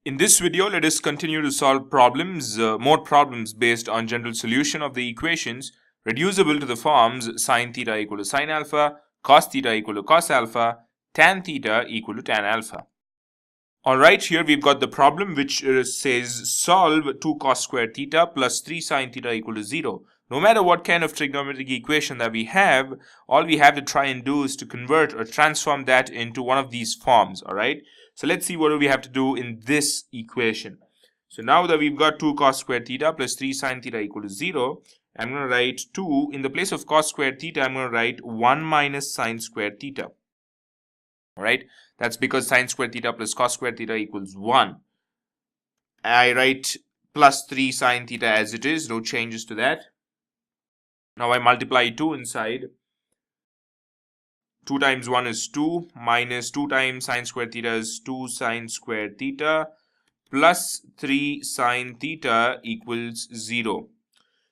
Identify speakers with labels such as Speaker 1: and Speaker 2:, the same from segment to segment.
Speaker 1: In this video, let us continue to solve more problems based on general solution of the equations reducible to the forms sin theta equal to sin alpha, cos theta equal to cos alpha, tan theta equal to tan alpha. Alright, here we've got the problem which says solve 2 cos squared theta plus 3 sin theta equal to 0. No matter what kind of trigonometric equation that we have, all we have to try and do is to convert or transform that into one of these forms, alright? So let's see what do we have to do in this equation. So now that we've got 2 cos squared theta plus 3 sin theta equal to 0, I'm going to write 2, in the place of cos squared theta, I'm going to write 1 minus sin squared theta. Alright, that's because sin squared theta plus cos squared theta equals 1. I write plus 3 sin theta as it is, no changes to that. Now I multiply 2 inside. 2 times 1 is 2, minus 2 times sin squared theta is 2 sin squared theta, plus 3 sin theta equals 0.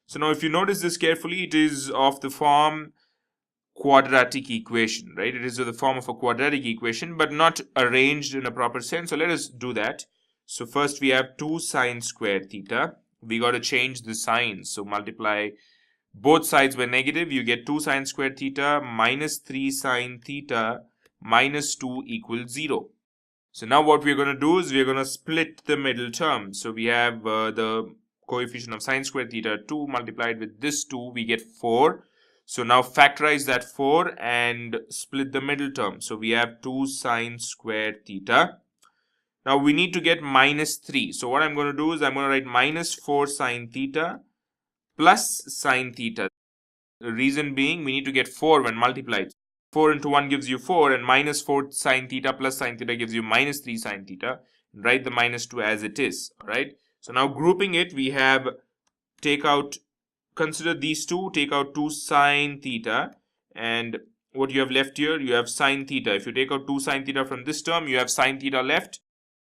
Speaker 1: So now if you notice this carefully, it is of the form quadratic equation, right? It is of the form of a quadratic equation, but not arranged in a proper sense. So let us do that. So first we have 2 sin squared theta. We got to change the signs. So multiply both sides by negative, you get 2 sin squared theta minus 3 sin theta minus 2 equals 0. So now what we're going to do is we're going to split the middle term. So we have the coefficient of sin squared theta 2 multiplied with this 2, we get 4. So now factorize that 4 and split the middle term. So we have 2 sin squared theta. Now we need to get minus 3. So what I'm going to do is I'm going to write minus 4 sin theta plus sin theta. The reason being we need to get 4 when multiplied. 4 into 1 gives you 4 and minus 4 sin theta plus sin theta gives you minus 3 sin theta. Write the minus 2 as it is. Alright. So now grouping it, we have consider these two, take out 2 sin theta, and what you have left here, you have sin theta. If you take out 2 sin theta from this term, you have sin theta left,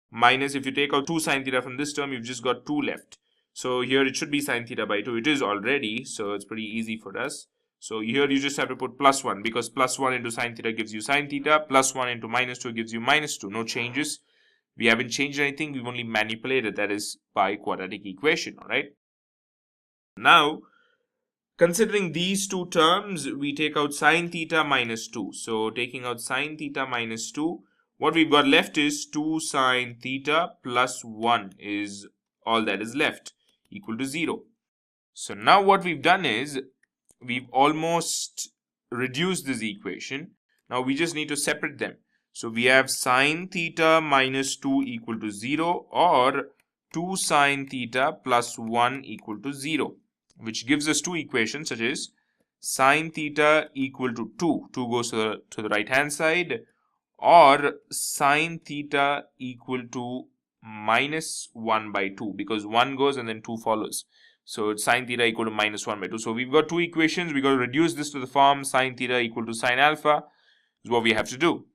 Speaker 1: minus if you take out 2 sin theta from this term, you've just got 2 left. So here it should be sin theta by 2. It is already, so it's pretty easy for us. So here you just have to put plus 1 because plus 1 into sin theta gives you sin theta, plus 1 into minus 2 gives you minus 2. No changes. We haven't changed anything, we've only manipulated, that is by quadratic equation, alright? Now, considering these two terms, we take out sin theta minus 2. So taking out sin theta minus 2, what we've got left is 2 sin theta plus 1 is all that is left, equal to 0. So now what we've done is, we've almost reduced this equation. Now we just need to separate them. So we have sin theta minus 2 equal to 0 or 2 sin theta plus 1 equal to 0. Which gives us two equations such as sin theta equal to 2. 2 goes to the right hand side, or sin theta equal to minus 1 by 2 because 1 goes and then 2 follows. So it's sin theta equal to minus 1 by 2. So we've got two equations. We've got to reduce this to the form sin theta equal to sin alpha is what we have to do.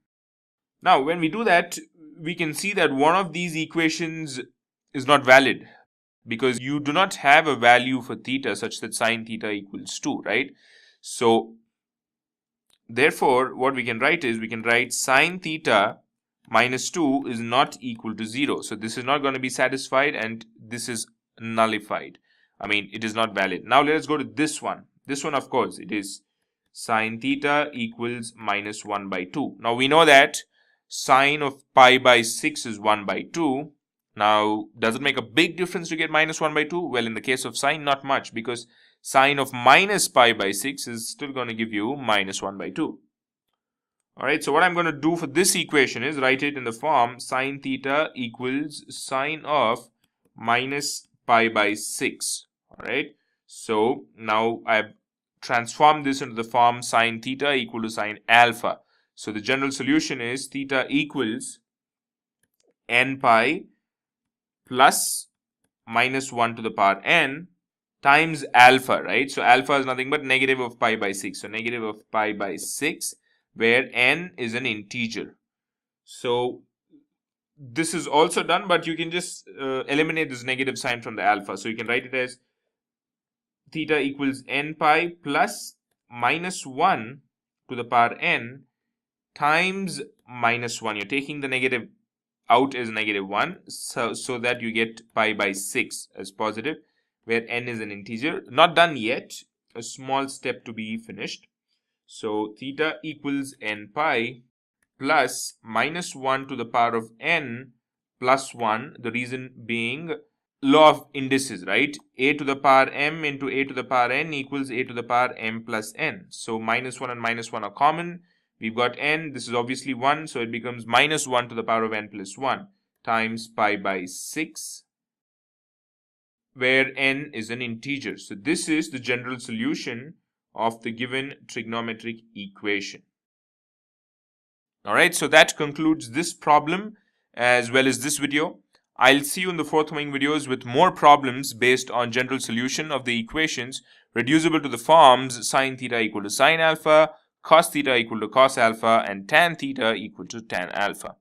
Speaker 1: Now when we do that, we can see that one of these equations is not valid, because you do not have a value for theta such that sin theta equals 2, right? So therefore what we can write is, we can write sin theta minus 2 is not equal to 0. So this is not going to be satisfied and this is nullified. I mean, it is not valid. Now let us go to this one. This one, of course, it is sin theta equals minus 1 by 2. Now we know that sine of pi by 6 is 1 by 2. Now, does it make a big difference to get minus 1 by 2? Well, in the case of sine, not much, because sine of minus pi by 6 is still going to give you minus 1 by 2. Alright, so what I'm going to do for this equation is write it in the form sin theta equals sine of minus pi by 6. Alright, so now I've transformed this into the form sin theta equal to sin alpha. So the general solution is theta equals n pi plus minus 1 to the power n times alpha, right? So alpha is nothing but negative of pi by 6. So negative of pi by 6, where n is an integer. So this is also done, but you can just eliminate this negative sign from the alpha. So you can write it as theta equals n pi plus minus 1 to the power n times minus 1. You're taking the negative out is -1, so that you get pi by 6 as positive, where n is an integer. Not done yet, a small step to be finished. So theta equals n pi plus -1 to the power of n plus 1, the reason being law of indices, right? A to the power m into a to the power n equals a to the power m plus n. So -1 and -1 are common. We've got n, this is obviously 1, so it becomes -1 to the power of n plus 1 times pi by 6, where n is an integer. So this is the general solution of the given trigonometric equation. Alright, so that concludes this problem as well as this video. I'll see you in the forthcoming videos with more problems based on general solution of the equations reducible to the forms sin theta equal to sin alpha, cos theta equal to cos alpha, and tan theta equal to tan alpha.